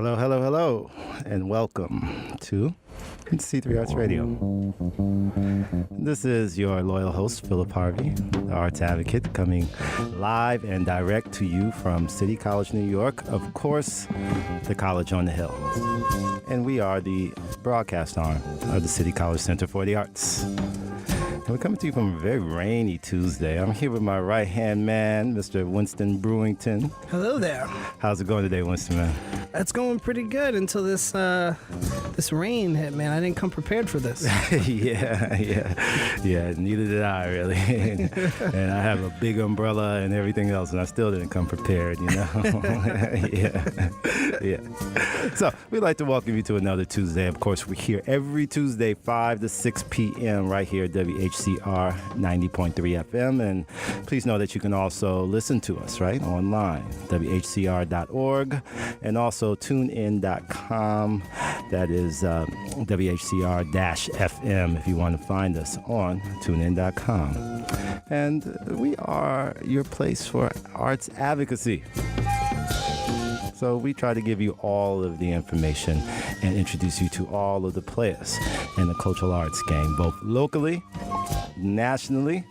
Hello, hello, hello, and welcome to C3Arts Radio. This is your loyal host, Philip Harvey, the arts advocate, coming live and direct to you from City College, New York, of course, the College on the Hill. And we are the broadcast arm of the City College Center for the Arts. And we're coming to you from a very rainy Tuesday. I'm here with my right-hand man, Mr. Winston Brewington. Hello there. How's it going today, Winston, man? It's going pretty good until this rain hit, man. I didn't come prepared for this. Yeah. Neither did I, really. And I have a big umbrella and everything else, and I still didn't come prepared, you know. Yeah. So we'd like to welcome you to another Tuesday. Of course, we're here every Tuesday, 5 to 6 p.m. right here at WHCR 90.3 FM. And please know that you can also listen to us, right, online, WHCR.org, and also tunein.com. That is WHCR-FM if you want to find us on tunein.com. And we are your place for arts advocacy. So we try to give you all of the information and introduce you to all of the players in the cultural arts game, both locally, nationally,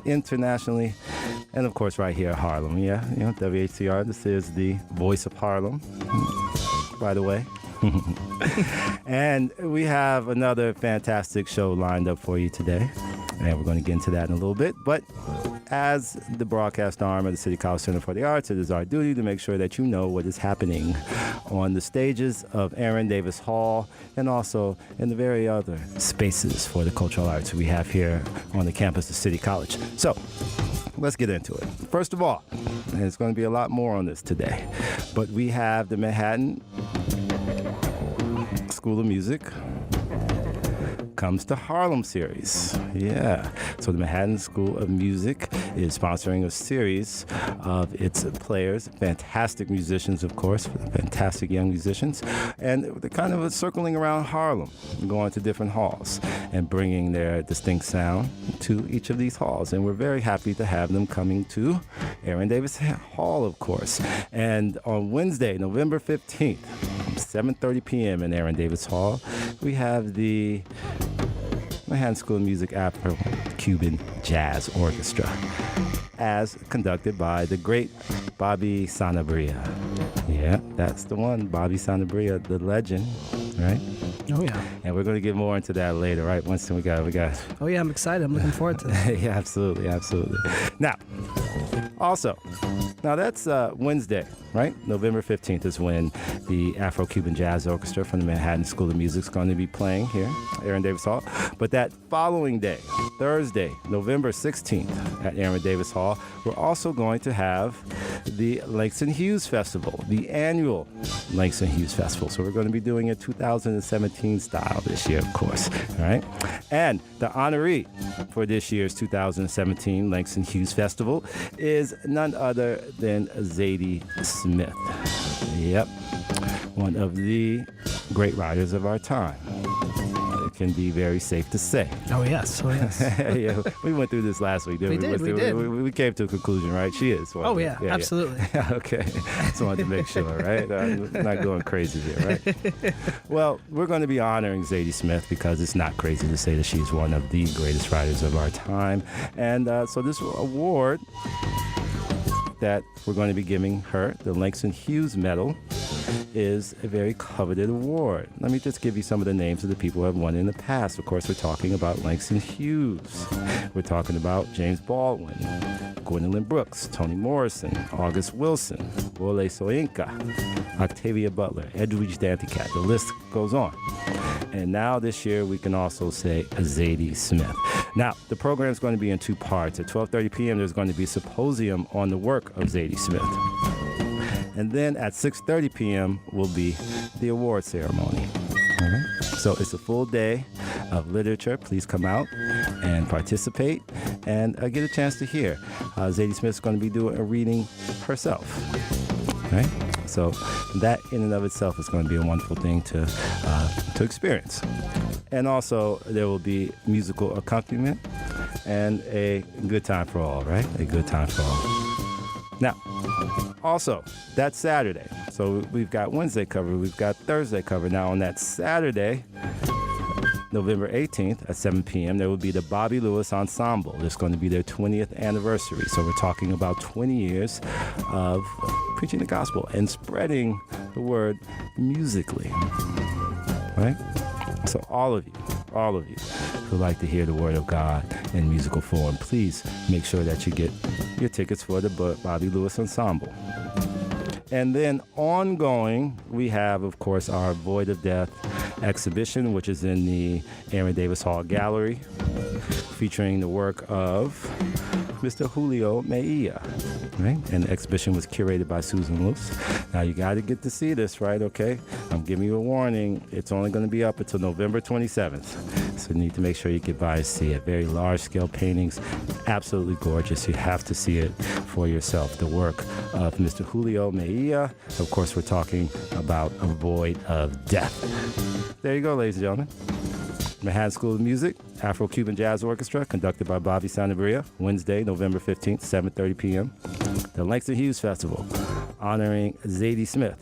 internationally, and of course right here at Harlem. Yeah, you know, WHCR, this is the voice of Harlem, by the way. And we have another fantastic show lined up for you today. And we're going to get into that in a little bit. But as the broadcast arm of the City College Center for the Arts, it is our duty to make sure that you know what is happening on the stages of Aaron Davis Hall and also in the very other spaces for the cultural arts we have here on the campus of City College. So let's get into it. First of all, and there's going to be a lot more on this today, but we have the Manhattan School of Music Comes to Harlem series. Yeah. So the Manhattan School of Music is sponsoring a series of its players, fantastic musicians, of course, fantastic young musicians, and they're kind of circling around Harlem, going to different halls and bringing their distinct sound to each of these halls. And we're very happy to have them coming to Aaron Davis Hall, of course. And on Wednesday, November 15th, 7:30 p.m. in Aaron Davis Hall, we have the Manhattan School of Music Afro Cuban Jazz Orchestra, as conducted by the great Bobby Sanabria. Yeah, that's the one, Bobby Sanabria, the legend, right? Oh, yeah. And we're going to get more into that later, right, Winston? We got. Oh, yeah, I'm excited. I'm looking forward to that. Yeah, absolutely. Now, also, that's Wednesday, right? November 15th is when the Afro-Cuban Jazz Orchestra from the Manhattan School of Music is going to be playing here, Aaron Davis Hall. But that following day, Thursday, November 16th at Aaron Davis Hall, we're also going to have the Langston Hughes Festival, the annual Langston Hughes Festival. So we're going to be doing it 2017 style this year, of course, all right? And the honoree for this year's 2017 Langston Hughes Festival is none other than Zadie Smith. Yep, one of the great writers of our time. It can be very safe to say. Oh, yes. Yeah, we went through this last week, didn't we? We did. We came to a conclusion, right? She is. Oh, yeah, absolutely. Yeah. Okay. Just wanted to make sure, right? Not going crazy here, right? Well, we're going to be honoring Zadie Smith because it's not crazy to say that she's one of the greatest writers of our time. And so this award that we're going to be giving her, the Langston Hughes Medal, is a very coveted award. Let me just give you some of the names of the people who have won in the past. Of course, we're talking about Langston Hughes. We're talking about James Baldwin, Gwendolyn Brooks, Toni Morrison, August Wilson, Wole Soyinka, Octavia Butler, Edwidge Danticat. The list goes on. And now this year, we can also say Zadie Smith. Now, the program is going to be in two parts. At 12:30 p.m., there's going to be a symposium on the work of Zadie Smith. And then at 6:30 p.m. will be the award ceremony. All right? So it's a full day of literature. Please come out and participate and get a chance to hear. Zadie Smith's going to be doing a reading herself. Right? So that in and of itself is going to be a wonderful thing to experience. And also there will be musical accompaniment and a good time for all, right? A good time for all. Now, Also, that's Saturday. So we've got Wednesday covered, we've got Thursday covered. Now on that Saturday, November 18th at 7 p.m., there will be the Bobby Lewis Ensemble. It's going to be their 20th anniversary. So we're talking about 20 years of preaching the gospel and spreading the word musically, right? So all of you who like to hear the word of God in musical form, please make sure that you get your tickets for the Bobby Lewis Ensemble. And then ongoing, we have, of course, our Void of Death exhibition, which is in the Aaron Davis Hall Gallery, featuring the work of Mr. Julio Mejia. Right? And the exhibition was curated by Susan Luce. Now you got to get to see this, right? Okay, I'm giving you a warning. It's only going to be up until November 27th. So you need to make sure you get by and see it. Very large-scale paintings, absolutely gorgeous. You have to see it for yourself. The work of Mr. Julio Mejia. Of course, we're talking about A Void of Death. There you go, ladies and gentlemen. Manhattan School of Music, Afro-Cuban Jazz Orchestra, conducted by Bobby Sanabria, Wednesday, November 15th, 7:30 p.m. The Langston Hughes Festival, honoring Zadie Smith,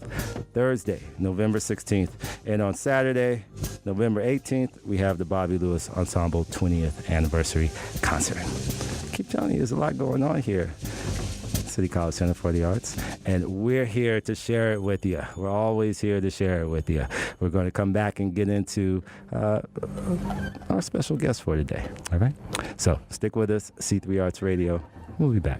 Thursday, November 16th. And on Saturday, November 18th, we have the Bobby Lewis Ensemble 20th Anniversary Concert. I keep telling you, there's a lot going on here. City College Center for the Arts, and we're here to share it with you. We're always here to share it with you. We're going to come back and get into our special guest for today. All right? So stick with us, C3Arts Radio. We'll be back.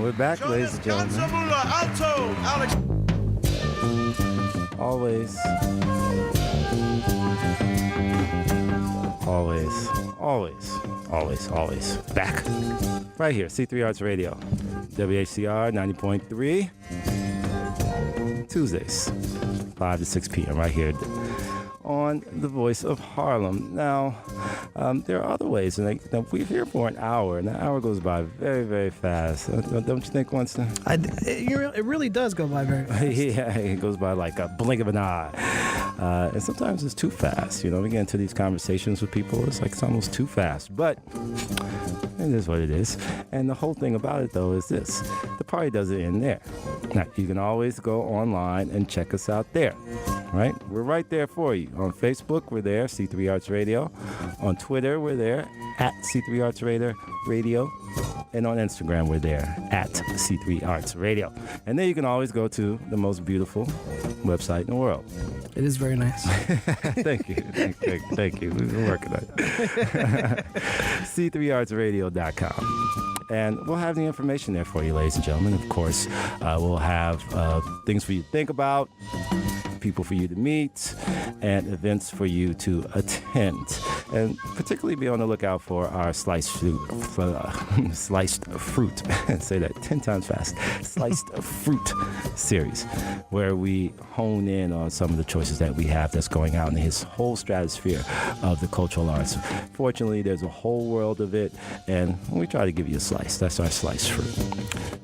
We're back, ladies and gentlemen. Always. Always. Back. Right here, C3Arts Radio. WHCR 90.3. Tuesdays, 5 to 6 p.m. right here on the Voice of Harlem. Now, there are other ways, and we're here for an hour, and the hour goes by very, very fast. Don't you think, Winston? It really does go by very fast. Yeah, it goes by like a blink of an eye. And sometimes it's too fast. You know, we get into these conversations with people, it's like it's almost too fast. But it is what it is. And the whole thing about it, though, is this. The party doesn't end there. Now, you can always go online and check us out there. Right? We're right there for you. On Facebook, we're there, C3Arts Radio. On Twitter, we're there, at C3Arts Radio. And on Instagram, we're there, at C3Arts Radio. And then you can always go to the most beautiful website in the world. It is very nice. Thank you. Thank you. We've been working on it. C3artsradio.com. And we'll have the information there for you, ladies and gentlemen. Of course, we'll have things for you to think about, people for you to meet, and events for you to attend. And particularly be on the lookout for our sliced fruit. Say that 10 times fast. Sliced fruit series, where we hone in on some of the choices that we have that's going out in his whole stratosphere of the cultural arts. Fortunately, there's a whole world of it, and we try to give you a slice. That's our sliced fruit.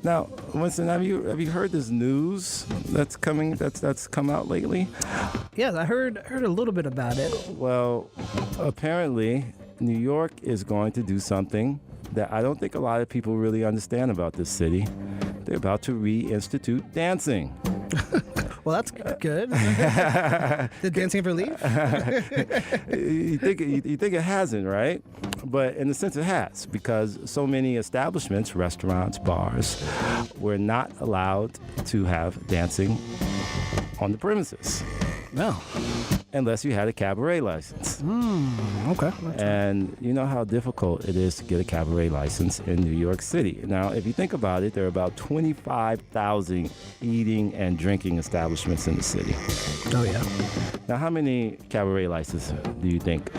Now, Winston, have you heard this news that's come out lately? Yes, I heard a little bit about it. Well, apparently, New York is going to do something that I don't think a lot of people really understand about this city. They're about to reinstitute dancing. Well, that's good. Did dancing ever leave? You think it hasn't, right? But in a sense it has, because so many establishments, restaurants, bars, were not allowed to have dancing on the premises. No. Unless you had a cabaret license. Okay. And you know how difficult it is to get a cabaret license in New York City. Now, if you think about it, there are about 25,000 eating and drinking establishments in the city. Oh, yeah. Now, how many cabaret licenses do you think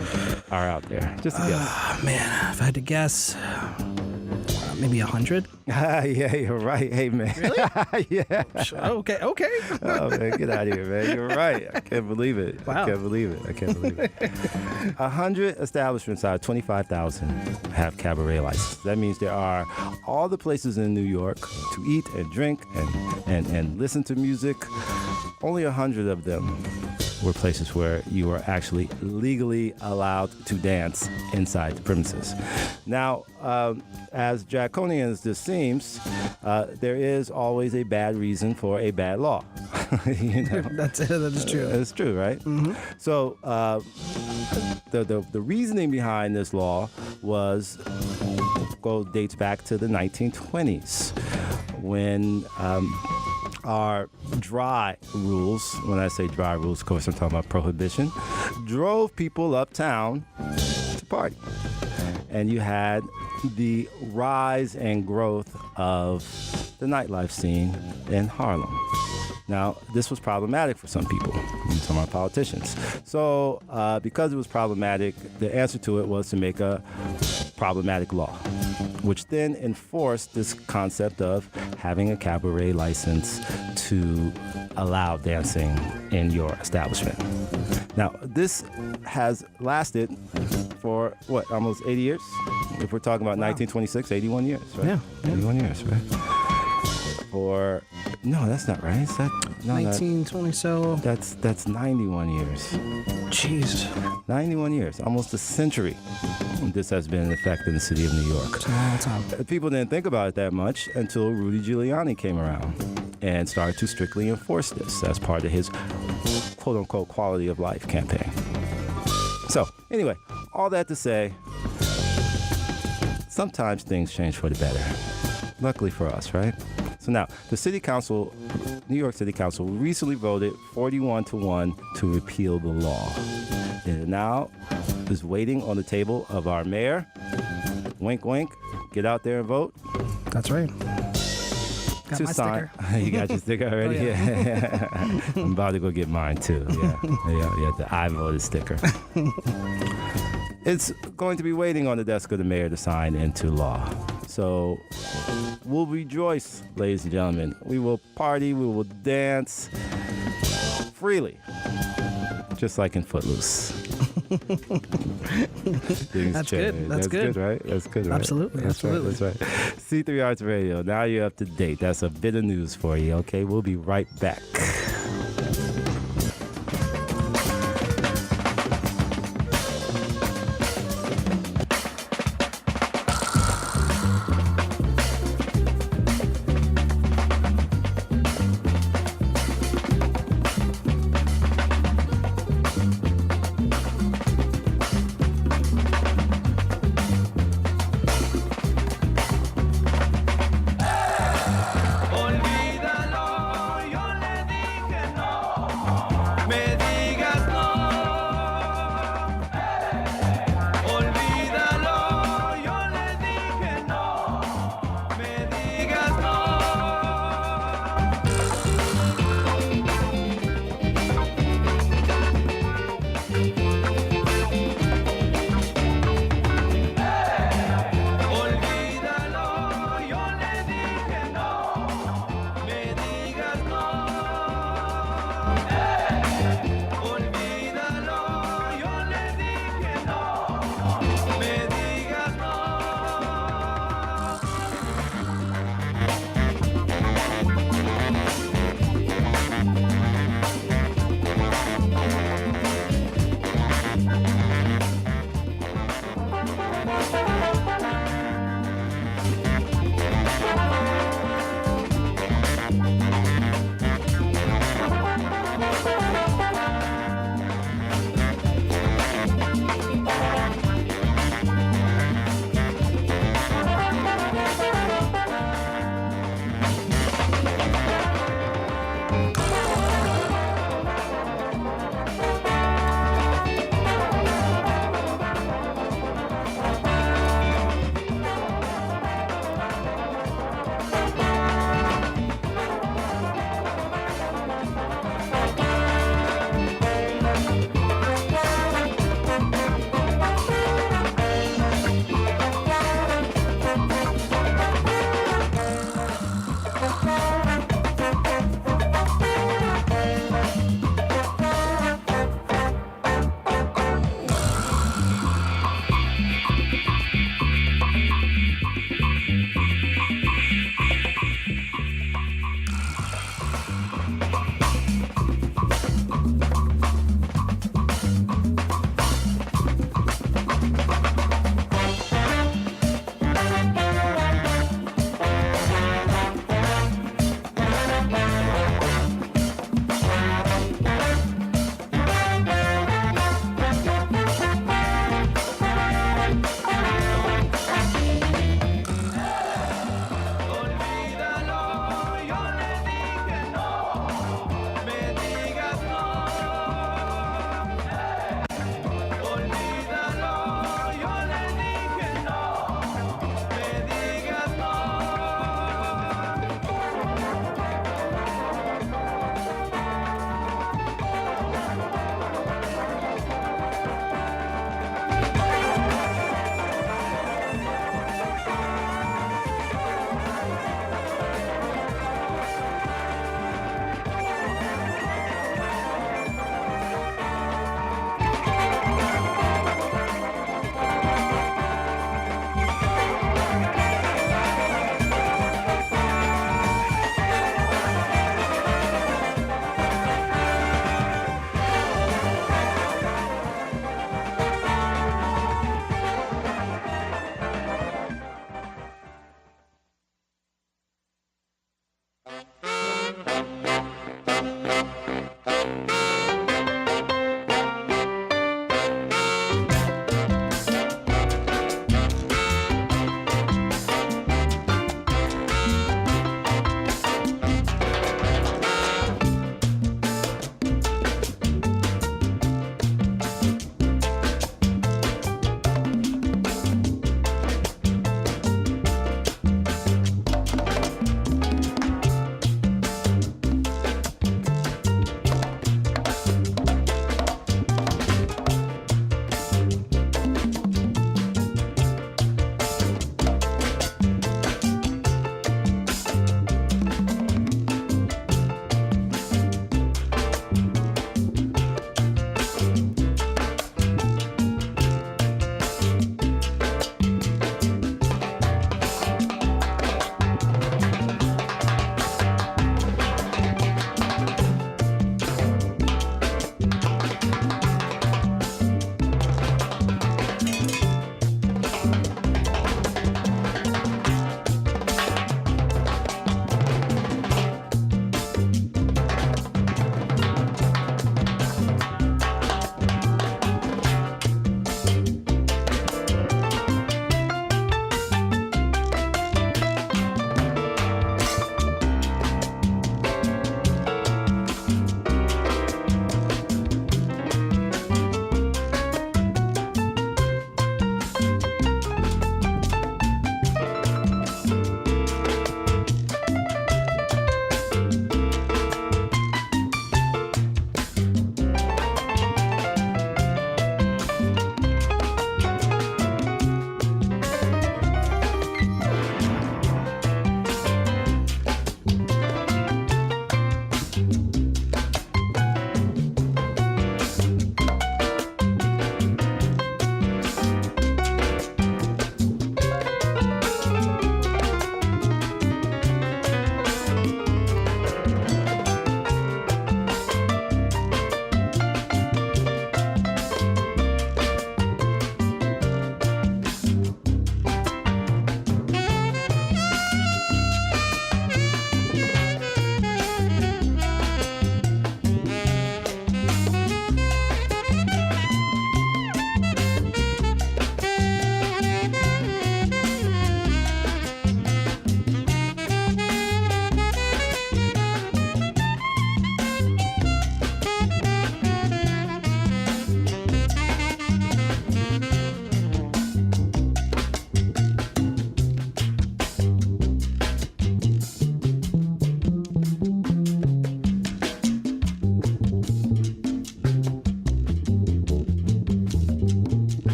are out there? Just a guess. Man, if I had to guess, maybe 100. Yeah, you're right. Hey, man. Really? Yeah. Okay. Oh, man, get out of here, man. You're right. I can't believe it. Wow. I can't believe it. 100 establishments out of 25,000 have cabaret licenses. That means there are all the places in New York to eat and drink and listen to music. Only 100 of them were places where you were actually legally allowed to dance inside the premises. Now, as draconian as this seems, there is always a bad reason for a bad law. You know? That is true. It's true, right? Mm-hmm. So the reasoning behind this law dates back to the 1920s, when our dry rules, when I say dry rules, of course I'm talking about prohibition, drove people uptown to party. And you had the rise and growth of the nightlife scene in Harlem. Now, this was problematic for some people, some of our politicians. So, because it was problematic, the answer to it was to make a problematic law, which then enforced this concept of having a cabaret license to allow dancing in your establishment. Now, this has lasted for, almost 80 years? If we're talking about 1926, 81 years, right? Yeah. 81 years, right? No, that's not right. Is that 1920, so... That's 91 years. Jeez. 91 years, almost a century. This has been in effect in the city of New York. It's a long time. People didn't think about it that much until Rudy Giuliani came around and started to strictly enforce this as part of his quote-unquote quality of life campaign. So, anyway, all that to say, sometimes things change for the better. Luckily for us, right? So now, the City Council, New York City Council, recently voted 41-1 to repeal the law. It now is waiting on the table of our mayor. Wink, wink. Get out there and vote. That's right. Got to my sign. sticker. You got your sticker already? Oh, Yeah. I'm about to go get mine too. Yeah, the I voted sticker. It's going to be waiting on the desk of the mayor to sign into law. So we'll rejoice, ladies and gentlemen. We will party, we will dance freely, just like in Footloose. That's good. That's good. Right? That's good, right? Absolutely. That's Absolutely. Right. That's right. C3Arts Radio. Now you're up to date. That's a bit of news for you. Okay, we'll be right back.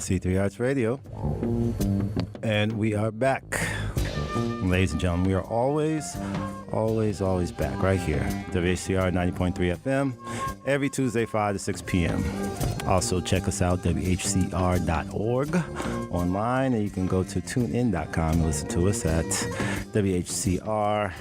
C3Arts Radio, and we are back. Ladies and gentlemen, we are always back right here. WHCR 90.3 FM, every Tuesday, 5 to 6 p.m. Also, check us out, WHCR.org online, and you can go to tunein.com and listen to us at WHCR-FM.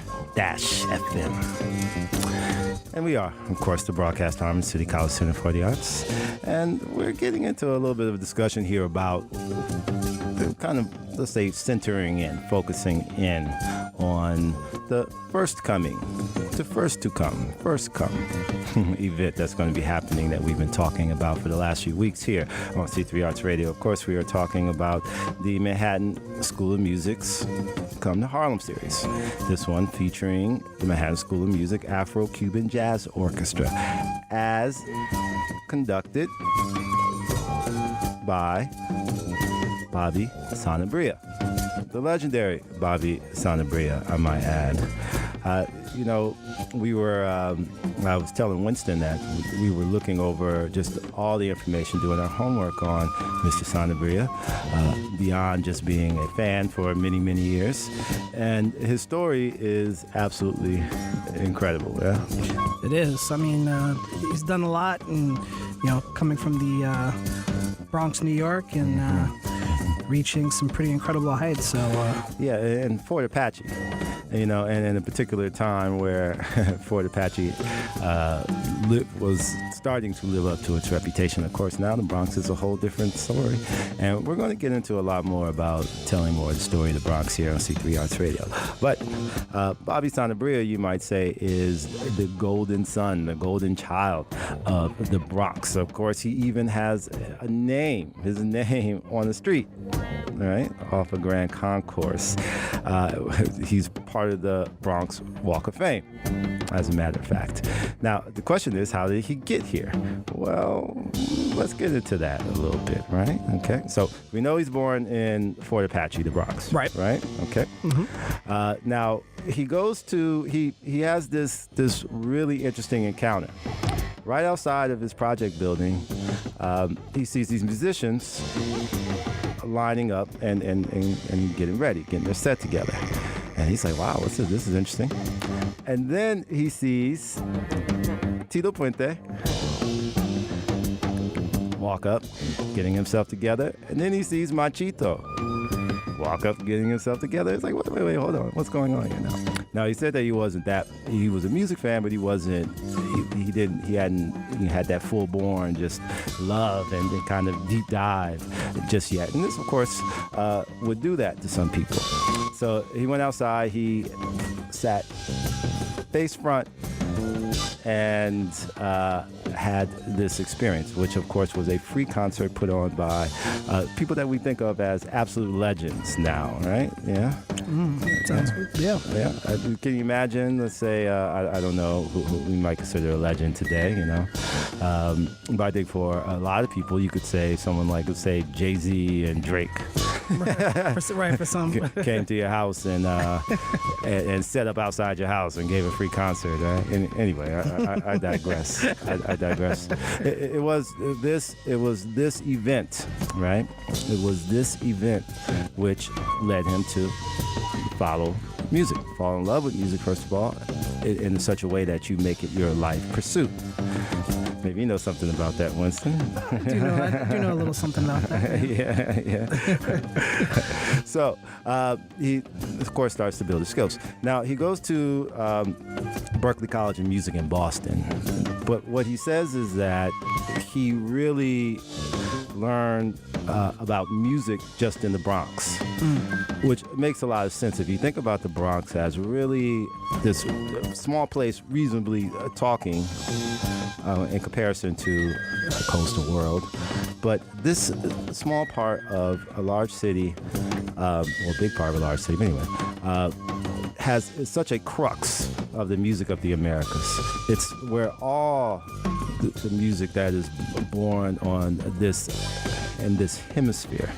And we are, of course, the broadcast arm of City College Center for the Arts. And we're getting into a little bit of a discussion here about the kind of, let's say, centering in, focusing in on the first come event that's going to be happening that we've been talking about for the last few weeks here on C3Arts Radio. Of course, we are talking about the Manhattan School of Music's Come to Harlem series. This one featuring the Manhattan School of Music Afro Cuban Jazz Orchestra, as conducted by Bobby Sanabria. The legendary Bobby Sanabria, I might add. I was telling Winston that we were looking over just all the information, doing our homework on Mr. Sanabria, beyond just being a fan for many, many years. And his story is absolutely incredible, yeah? It is. I mean, he's done a lot, and, coming from the Bronx, New York, and reaching some pretty incredible heights. So yeah, and Fort Apache, and in a particular time where Fort Apache was starting to live up to its reputation. Of course, now the Bronx is a whole different story, and we're going to get into a lot more about telling more of the story of the Bronx here on C3Arts Radio. But Bobby Sanabria, you might say, is the golden son, the golden child of the Bronx. Of course, he even has a name, his name on the street, right, off of Grand Concourse. He's part of the Bronx Walk of Fame, as a matter of fact. Now, the question is, how did he get here? Well, let's get into that a little bit, right? Okay, so we know he's born in Fort Apache, the Bronx. Right. Right? Okay. Mm-hmm. Now, he goes to, he has this really interesting encounter. Right outside of his project building, he sees these musicians lining up and getting ready, getting their set together. And he's like, wow, what's this? This is interesting. And then he sees Tito Puente walk up, getting himself together. And then he sees Machito walk up, getting himself together. It's like, wait, hold on. What's going on here now? Now, he said that he was a music fan, but he hadn't had that full-born just love and kind of deep dive just yet. And this, of course, would do that to some people. So he went outside, he sat face front and had this experience, which of course was a free concert put on by people that we think of as absolute legends now, right? Yeah? Sounds good. Yeah. Can you imagine, let's say, I don't know who we might consider a legend today, but I think for a lot of people, you could say someone like, let's say, Jay-Z and Drake. Right, for some. Came to your house and set up outside your house and gave a free concert. Right? And anyway, I digress. I digress. It was this event, right? It was this event which led him to follow music, fall in love with music, first of all, in such a way that you make it your life pursuit. Maybe you know something about that, Winston. I do know a little something about that. Yeah. So he, of course, starts to build his skills. Now, he goes to Berklee College of Music in Boston. But what he says is that he really learned about music just in the Bronx, which makes a lot of sense. If you think about the Bronx as really this small place, reasonably talking, in comparison to the coastal world. But this small part of a large city, or big part of a large city, but anyway, has such a crux of the music of the Americas. It's where all the music that is born in this hemisphere,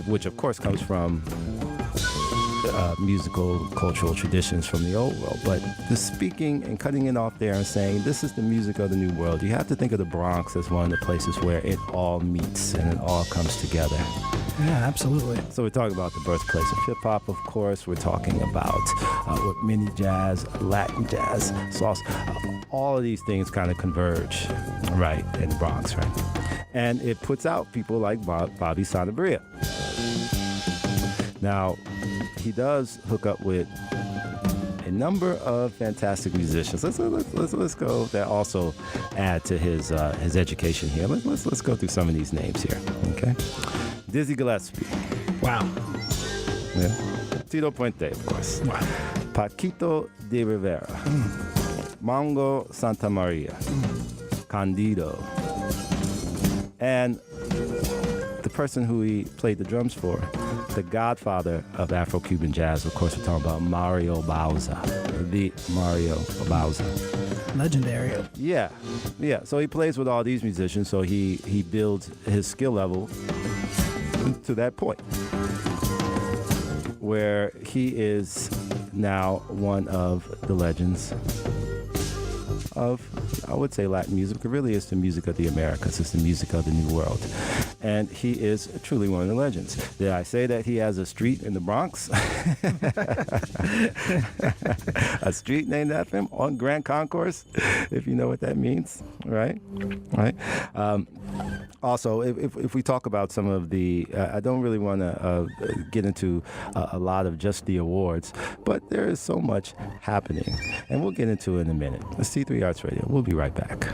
which of course comes from musical, cultural traditions from the old world. But the speaking and cutting it off there and saying, this is the music of the new world, you have to think of the Bronx as one of the places where it all meets and it all comes together. Yeah, absolutely. So we're talking about the birthplace of hip-hop, of course. We're talking about what mini jazz, Latin jazz, salsa. All of these things kind of converge, right, in the Bronx, right? And it puts out people like Bobby Sanabria. Now, he does hook up with a number of fantastic musicians. Let's go. That also add to his education here. Let's go through some of these names here. Okay, Dizzy Gillespie. Wow. Yeah. Tito Puente, of course. Wow. Paquito de Rivera. Mongo Santa Maria. Candido. And the person who he played the drums for, the godfather of Afro-Cuban jazz, of course, we're talking about Mario Bauza, the Mario Bauza. Legendary. Yeah. So he plays with all these musicians, so he builds his skill level to that point where he is now one of the legends of, I would say, Latin music. It really is the music of the Americas. It's the music of the New World. And he is truly one of the legends. Did I say that he has a street in the Bronx? A street named after him on Grand Concourse, if you know what that means, right? Also, if we talk about some of the, I don't really want to get into a lot of just the awards, but there is so much happening, and we'll get into it in a minute. The C3Arts Radio. We'll be right back.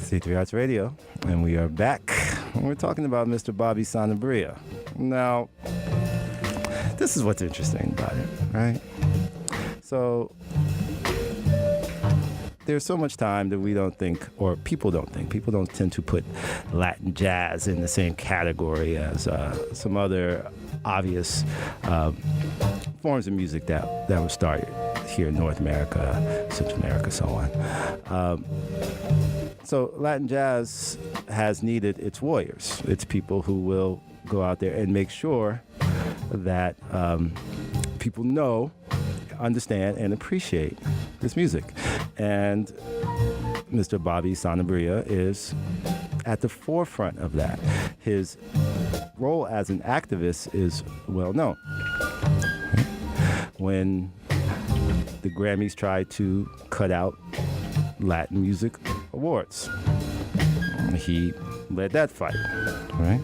C3Arts Radio, and we are back. And we're talking about Mr. Bobby Sanabria. Now, this is what's interesting about it, right? So, there's so much time that we don't think, or people don't tend to put Latin jazz in the same category as some other obvious forms of music that were started here in North America, Central America, so on. So Latin jazz has needed its warriors, its people who will go out there and make sure that people know, understand, and appreciate this music. And Mr. Bobby Sanabria is at the forefront of that. His role as an activist is well known. When the Grammys tried to cut out Latin music awards, he led that fight, right?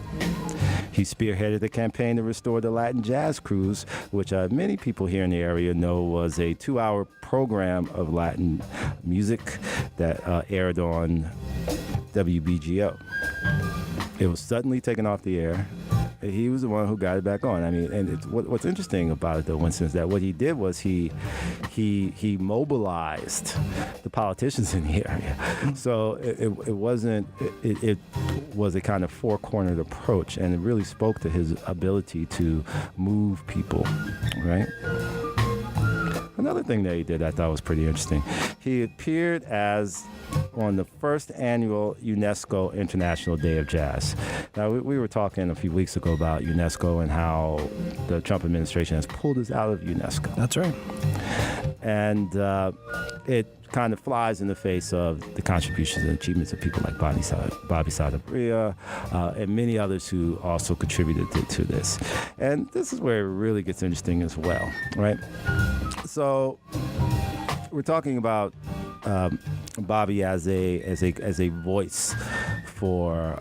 He spearheaded the campaign to restore the Latin Jazz Cruise, which many people here in the area know was a 2-hour program of Latin music that aired on WBGO. It was suddenly taken off the air. He was the one who got it back on. I mean, and what's interesting about it, though, Winston, is that what he did was he mobilized the politicians in the area. So it wasn't. It was a kind of four-cornered approach, and it really spoke to his ability to move people, right? Another thing that he did I thought was pretty interesting. He appeared on the first annual UNESCO International Day of Jazz. Now, we were talking a few weeks ago about UNESCO and how the Trump administration has pulled us out of UNESCO. That's right. And it kind of flies in the face of the contributions and achievements of people like Bobby Sanabria and many others who also contributed to this. And this is where it really gets interesting as well, right? So we're talking about Bobby as a voice for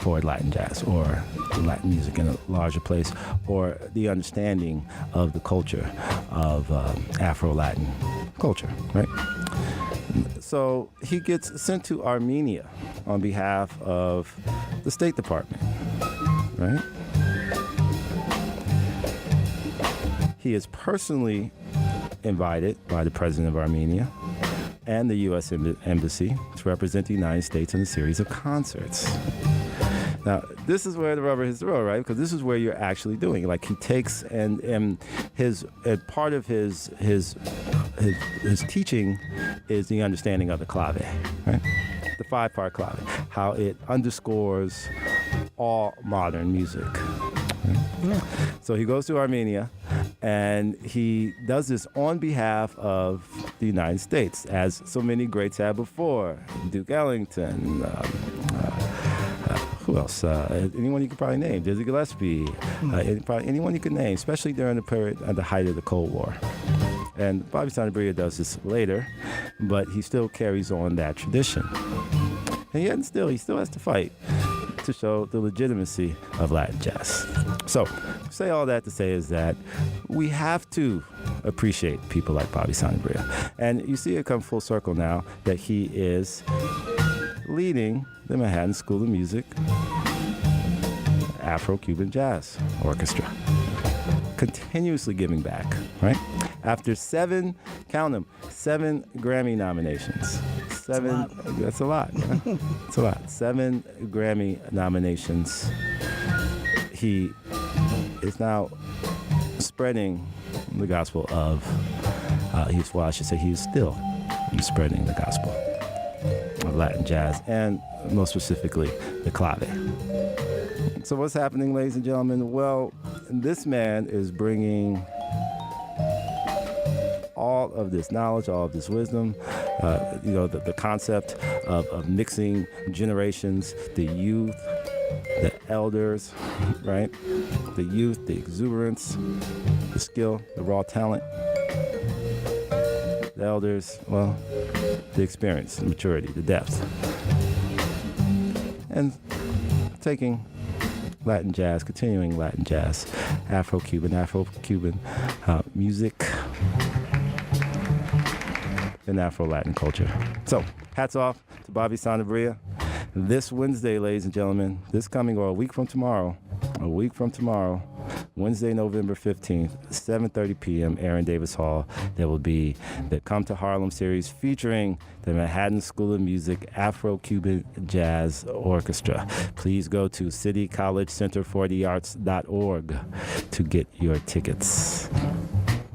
Latin jazz or Latin music in a larger place, or the understanding of the culture of Afro-Latin culture, right? So he gets sent to Armenia on behalf of the State Department, right? He is personally invited by the president of Armenia and the U.S. Embassy to represent the United States in a series of concerts. Now, this is where the rubber hits the road, right? Because this is where you're actually doing. Like, he takes and part of his teaching is the understanding of the clave, right? The 5-part clave, how it underscores all modern music. Right? Yeah. So he goes to Armenia, and he does this on behalf of the United States, as so many greats have before. Duke Ellington, who else? Anyone you could probably name. Dizzy Gillespie. Probably anyone you could name, especially during the period at the height of the Cold War. And Bobby Sanabria does this later, but he still carries on that tradition. And yet still, he still has to fight to show the legitimacy of Latin jazz. So, say all that to say is that we have to appreciate people like Bobby Sanabria. And you see it come full circle now that he is leading the Manhattan School of Music Afro-Cuban Jazz Orchestra. Continuously giving back, right? After 7 Grammy nominations. That's a lot. Yeah? It's a lot. 7 Grammy nominations. He is now spreading the gospel of, he is still spreading the gospel of Latin jazz, and most specifically, the clave. So what's happening, ladies and gentlemen? Well, this man is bringing all of this knowledge, all of this wisdom, the concept of mixing generations, the youth, the elders, right? The youth, the exuberance, the skill, the raw talent. The elders, well, the experience, the maturity, the depth. And taking Latin jazz, continuing Latin jazz, Afro-Cuban music, and Afro-Latin culture. So, hats off to Bobby Sanabria. This Wednesday, ladies and gentlemen, a week from tomorrow, Wednesday, November 15th, 7:30 p.m., Aaron Davis Hall, there will be the Come to Harlem series featuring the Manhattan School of Music Afro-Cuban Jazz Orchestra. Please go to citycollegecenterforthearts.org to get your tickets.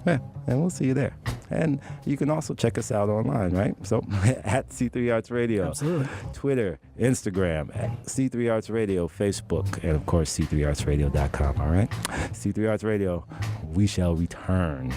Yeah, and we'll see you there. And you can also check us out online, right? So at C3Arts Radio. Absolutely. Twitter, Instagram, at C3Arts Radio, Facebook, and of course C3ArtsRadio.com, all right? C3Arts Radio, we shall return.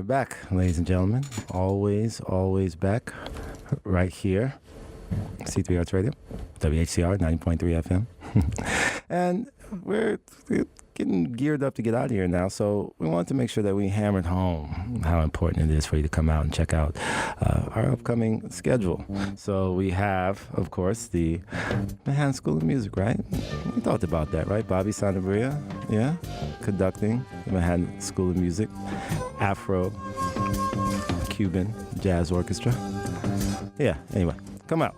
back, ladies and gentlemen. Always back right here. C3Arts Radio, WHCR 90.3 FM. And we're getting geared up to get out of here now, so we wanted to make sure that we hammered home how important it is for you to come out and check out our upcoming schedule. So we have, of course, the Manhattan School of Music, right? We talked about that, right? Bobby Sanabria, yeah, conducting the Manhattan School of Music, Afro, Cuban Jazz Orchestra. Yeah, anyway, come out.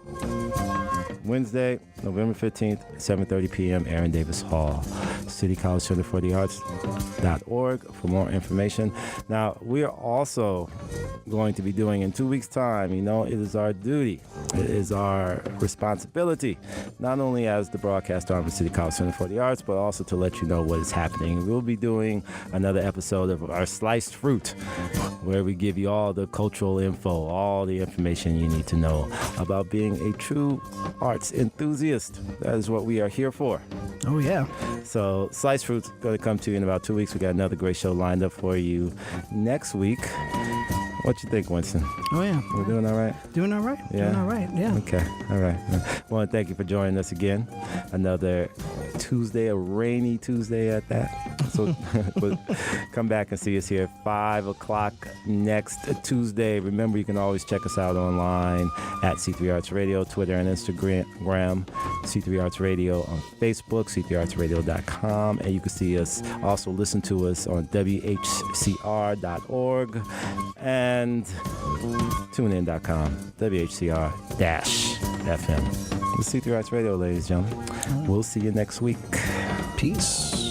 Wednesday, November 15th, 7:30 p.m., Aaron Davis Hall, City College Center for the Arts.org for more information. Now, we are also going to be doing in 2 weeks' time, it is our duty, it is our responsibility, not only as the broadcast arm of City College Center for the Arts, but also to let you know what is happening. We'll be doing another episode of our Sliced Fruit, where we give you all the cultural info, all the information you need to know about being a true arts enthusiast. That is what we are here for. Oh, yeah. So Sliced Fruit's going to come to you in about 2 weeks. We got another great show lined up for you next week. What you think, Winston? Oh, yeah. We're doing all right? Doing all right. Yeah. Doing all right, yeah. Okay, all right. I want to thank you for joining us again. Another Tuesday, a rainy Tuesday at that. So come back and see us here at 5 o'clock next Tuesday. Remember, you can always check us out online at C3Arts Radio, Twitter and Instagram, C3Arts Radio on Facebook, C3ArtsRadio.com. And you can see us, also listen to us on WHCR.org and TuneIn.com, WHCR-FM. It's C3Arts Radio, ladies and gentlemen. We'll see you next week. Peace.